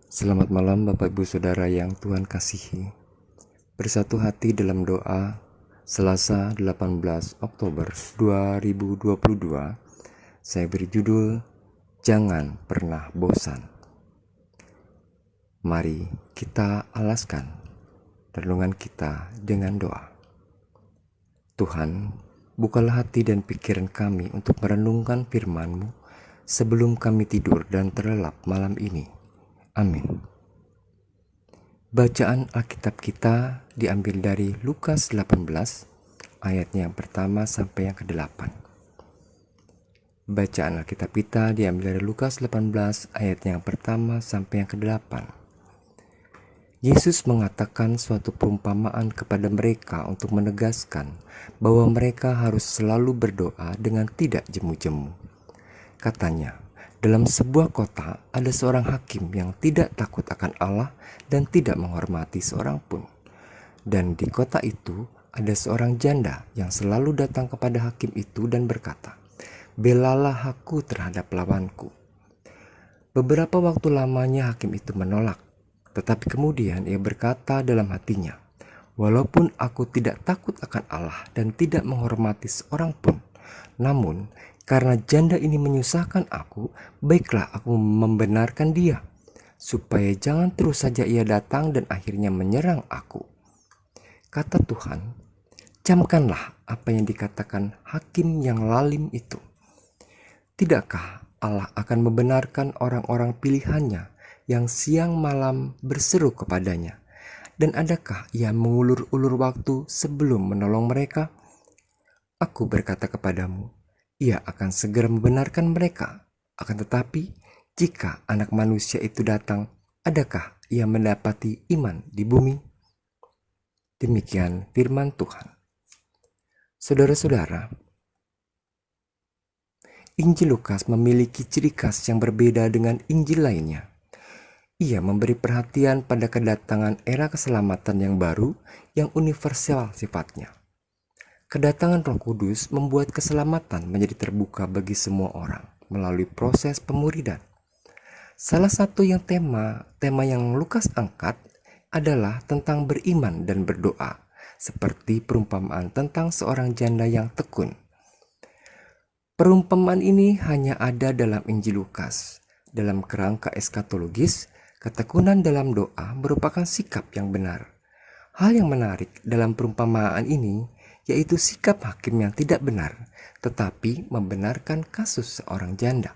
Selamat malam Bapak Ibu Saudara yang Tuhan kasihi. Bersatu hati dalam doa Selasa 18 Oktober 2022. Saya beri judul Jangan Pernah Bosan. Mari kita alaskan renungan kita dengan doa. Tuhan, bukalah hati dan pikiran kami untuk merenungkan firman-Mu sebelum kami tidur dan terlelap malam ini. Amin. Bacaan Alkitab kita diambil dari Lukas 18 ayatnya yang pertama sampai yang ke-8. Bacaan Alkitab kita diambil dari Lukas 18 ayatnya yang pertama sampai yang ke-8. Yesus mengatakan suatu perumpamaan kepada mereka untuk menegaskan bahwa mereka harus selalu berdoa dengan tidak jemu-jemu. Katanya, dalam sebuah kota ada seorang hakim yang tidak takut akan Allah dan tidak menghormati seorang pun. Dan di kota itu ada seorang janda yang selalu datang kepada hakim itu dan berkata, "Belalah aku terhadap lawanku." Beberapa waktu lamanya hakim itu menolak, tetapi kemudian ia berkata dalam hatinya, "Walaupun aku tidak takut akan Allah dan tidak menghormati seorang pun, namun karena janda ini menyusahkan aku, baiklah aku membenarkan dia, supaya jangan terus saja ia datang dan akhirnya menyerang aku." Kata Tuhan, camkanlah apa yang dikatakan hakim yang lalim itu. Tidakkah Allah akan membenarkan orang-orang pilihannya yang siang malam berseru kepadanya? Dan adakah ia mengulur-ulur waktu sebelum menolong mereka? Aku berkata kepadamu, ia akan segera membenarkan mereka. Akan tetapi, jika Anak Manusia itu datang, adakah ia mendapati iman di bumi? Demikian firman Tuhan. Saudara-saudara, Injil Lukas memiliki ciri khas yang berbeda dengan Injil lainnya. Ia memberi perhatian pada kedatangan era keselamatan yang baru yang universal sifatnya. Kedatangan Roh Kudus membuat keselamatan menjadi terbuka bagi semua orang melalui proses pemuridan. Salah satu tema yang Lukas angkat adalah tentang beriman dan berdoa, seperti perumpamaan tentang seorang janda yang tekun. Perumpamaan ini hanya ada dalam Injil Lukas. Dalam kerangka eskatologis, ketekunan dalam doa merupakan sikap yang benar. Hal yang menarik dalam perumpamaan ini yaitu sikap hakim yang tidak benar, tetapi membenarkan kasus seorang janda.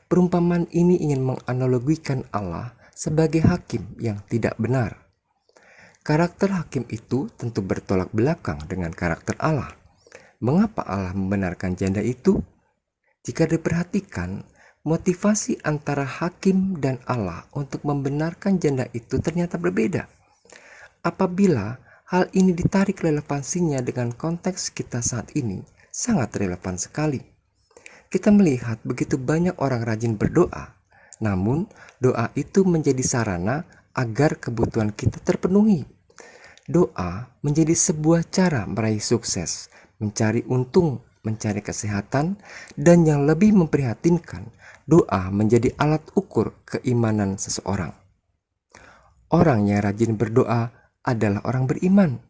Perumpamaan ini ingin menganalogikan Allah sebagai hakim yang tidak benar. Karakter hakim itu tentu bertolak belakang dengan karakter Allah. Mengapa Allah membenarkan janda itu? Jika diperhatikan, motivasi antara hakim dan Allah untuk membenarkan janda itu ternyata berbeda. Apabila hal ini ditarik relevansinya dengan konteks kita saat ini, sangat relevan sekali. Kita melihat begitu banyak orang rajin berdoa, namun doa itu menjadi sarana agar kebutuhan kita terpenuhi. Doa menjadi sebuah cara meraih sukses, mencari untung, mencari kesehatan, dan yang lebih memprihatinkan, doa menjadi alat ukur keimanan seseorang. Orang yang rajin berdoa adalah orang beriman.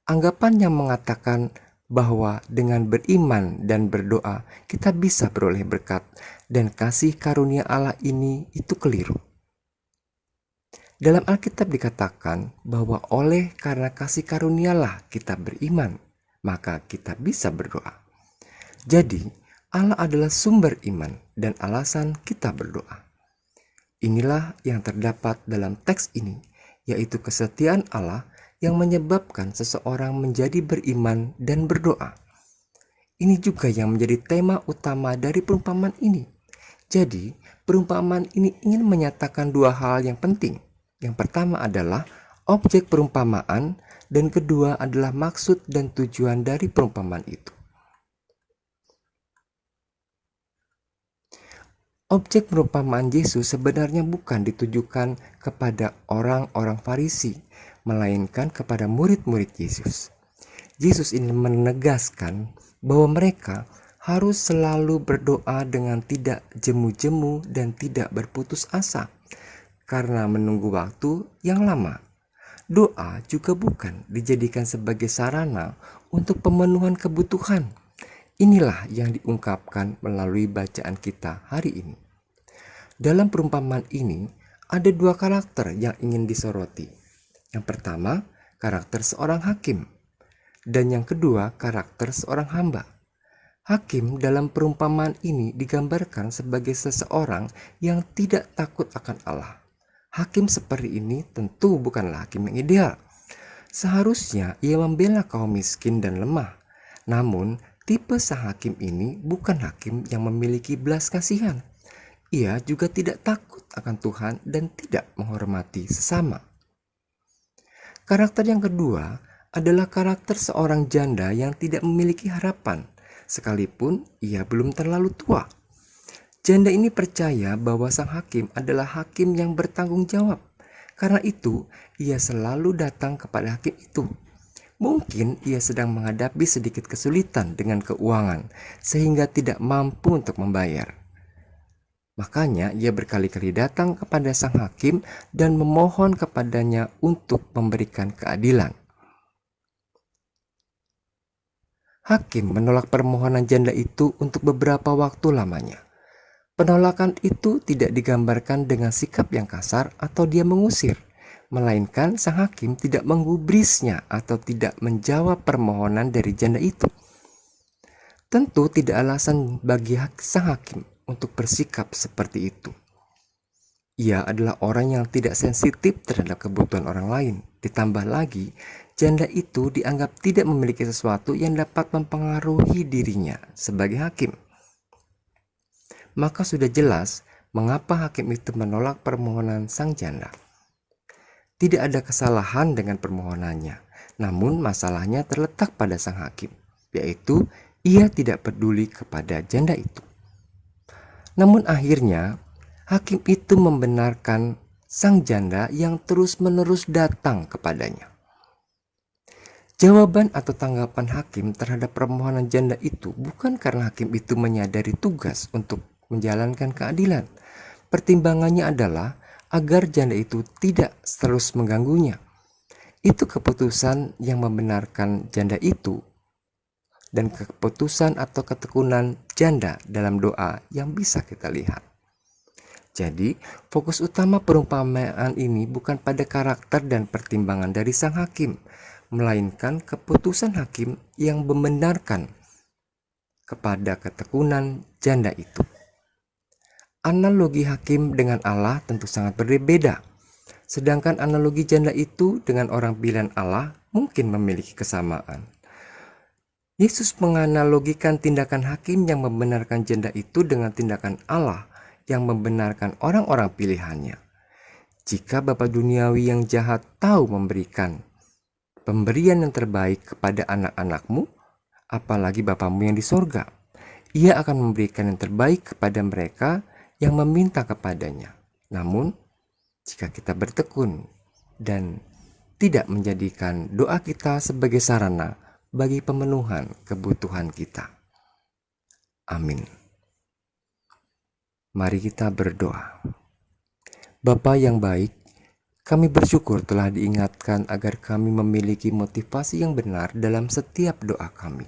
Anggapan yang mengatakan bahwa dengan beriman dan berdoa kita bisa beroleh berkat dan kasih karunia Allah ini itu keliru. Dalam Alkitab dikatakan bahwa oleh karena kasih karunialah kita beriman, maka kita bisa berdoa. Jadi, Allah adalah sumber iman dan alasan kita berdoa. Inilah yang terdapat dalam teks ini, yaitu kesetiaan Allah yang menyebabkan seseorang menjadi beriman dan berdoa. Ini juga yang menjadi tema utama dari perumpamaan ini. Jadi, perumpamaan ini ingin menyatakan dua hal yang penting. Yang pertama adalah objek perumpamaan, dan kedua adalah maksud dan tujuan dari perumpamaan itu. Objek perumpamaan Yesus sebenarnya bukan ditujukan kepada orang-orang Farisi, melainkan kepada murid-murid Yesus. Yesus ingin menegaskan bahwa mereka harus selalu berdoa dengan tidak jemu-jemu dan tidak berputus asa. karena menunggu waktu yang lama. Doa juga bukan dijadikan sebagai sarana untuk pemenuhan kebutuhan. Inilah yang diungkapkan melalui bacaan kita hari ini. Dalam perumpamaan ini, ada dua karakter yang ingin disoroti. Yang pertama, karakter seorang hakim, dan yang kedua, karakter seorang hamba. Hakim dalam perumpamaan ini digambarkan sebagai seseorang yang tidak takut akan Allah. Hakim seperti ini tentu bukanlah hakim yang ideal. Seharusnya ia membela kaum miskin dan lemah. Namun, tipe sang hakim ini bukan hakim yang memiliki belas kasihan. Ia juga tidak takut akan Tuhan dan tidak menghormati sesama. Karakter yang kedua adalah karakter seorang janda yang tidak memiliki harapan, sekalipun ia belum terlalu tua. Janda ini percaya bahwa sang hakim adalah hakim yang bertanggung jawab. Karena itu, ia selalu datang kepada hakim itu. Mungkin ia sedang menghadapi sedikit kesulitan dengan keuangan, sehingga tidak mampu untuk membayar. Makanya ia berkali-kali datang kepada sang hakim dan memohon kepadanya untuk memberikan keadilan. Hakim menolak permohonan janda itu untuk beberapa waktu lamanya. Penolakan itu tidak digambarkan dengan sikap yang kasar atau dia mengusir, melainkan sang hakim tidak menggubrisnya atau tidak menjawab permohonan dari janda itu. Tentu tidak alasan bagi sang hakim untuk bersikap seperti itu. Ia adalah orang yang tidak sensitif terhadap kebutuhan orang lain. Ditambah lagi, janda itu dianggap tidak memiliki sesuatu yang dapat mempengaruhi dirinya sebagai hakim. Maka sudah jelas mengapa hakim itu menolak permohonan sang janda. Tidak ada kesalahan dengan permohonannya, namun masalahnya terletak pada sang hakim, yaitu ia tidak peduli kepada janda itu. Namun akhirnya, hakim itu membenarkan sang janda yang terus-menerus datang kepadanya. Jawaban atau tanggapan hakim terhadap permohonan janda itu bukan karena hakim itu menyadari tugas untuk menjalankan keadilan. Pertimbangannya adalah agar janda itu tidak terus mengganggunya. Itu keputusan yang membenarkan janda itu dan keputusan atau ketekunan janda dalam doa yang bisa kita lihat. Jadi, fokus utama perumpamaan ini bukan pada karakter dan pertimbangan dari sang hakim, melainkan keputusan hakim yang membenarkan kepada ketekunan janda itu. Analogi hakim dengan Allah tentu sangat berbeda. Sedangkan analogi janda itu dengan orang pilihan Allah mungkin memiliki kesamaan. Yesus menganalogikan tindakan hakim yang membenarkan janda itu dengan tindakan Allah yang membenarkan orang-orang pilihannya. Jika Bapa duniawi yang jahat tahu memberikan pemberian yang terbaik kepada anak-anakmu, apalagi Bapamu yang di sorga, ia akan memberikan yang terbaik kepada mereka yang meminta kepadanya. Namun, jika kita bertekun dan tidak menjadikan doa kita sebagai sarana bagi pemenuhan kebutuhan kita. Amin. Mari kita berdoa. Bapa yang baik, kami bersyukur telah diingatkan agar kami memiliki motivasi yang benar dalam setiap doa kami.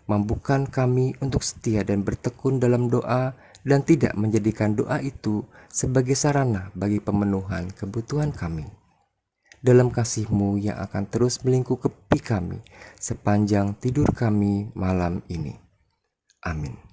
Mampukan kami untuk setia dan bertekun dalam doa dan tidak menjadikan doa itu sebagai sarana bagi pemenuhan kebutuhan kami. Dalam kasih-Mu yang akan terus melingkupi kami sepanjang tidur kami malam ini. Amin.